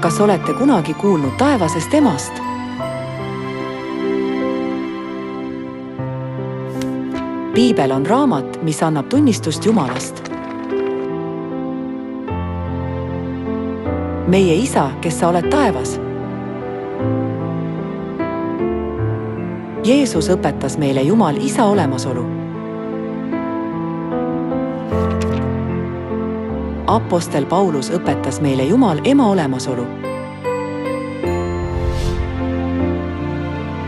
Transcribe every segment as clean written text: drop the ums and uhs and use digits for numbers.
Kas olete kunagi kuulnud taevasest emast? Piibel on raamat, mis annab tunnistust Jumalast. Meie Isa, kes sa oled taevas. Jeesus õpetas meile Jumal Isa olemasolu. Apostel Paulus õpetas meile Jumal Ema olemasolu.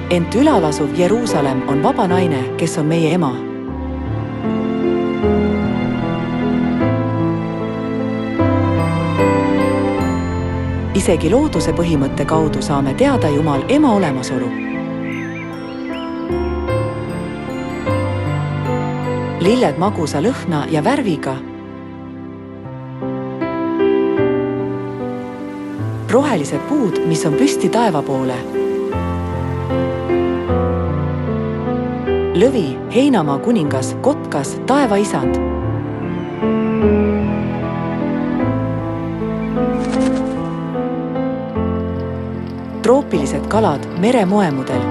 Ent ülalasuv Jeruusalemm on vaba naine, kes on meie ema. Isegi looduse põhimõtte kaudu saame teada Jumal Ema olemasolu. Lilled magusa lõhna ja värviga. Rohelised puud, mis on püsti taeva poole. Lõvi, Heinamaa kuningas, kotkas, taeva isand. Troopilised kalad, mere moemudel.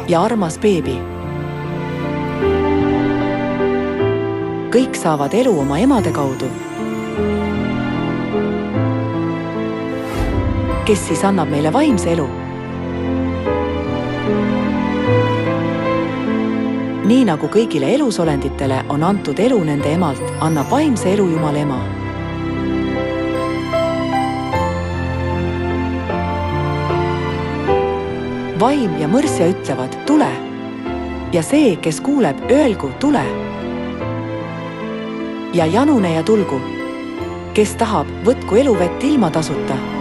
Ja armas beebi. Kõik saavad elu oma emade kaudu. Kes siis annab meile vaimse elu? Nii nagu kõigile elusolenditele on antud elu nende emalt, annab vaimse elu Jumal ema. Vaim ja mõrsja ütlevad, tule. Ja see, kes kuuleb, öelgu, tule. Ja janune ja tulgu. Kes tahab, võtku eluvett ilma tasuta.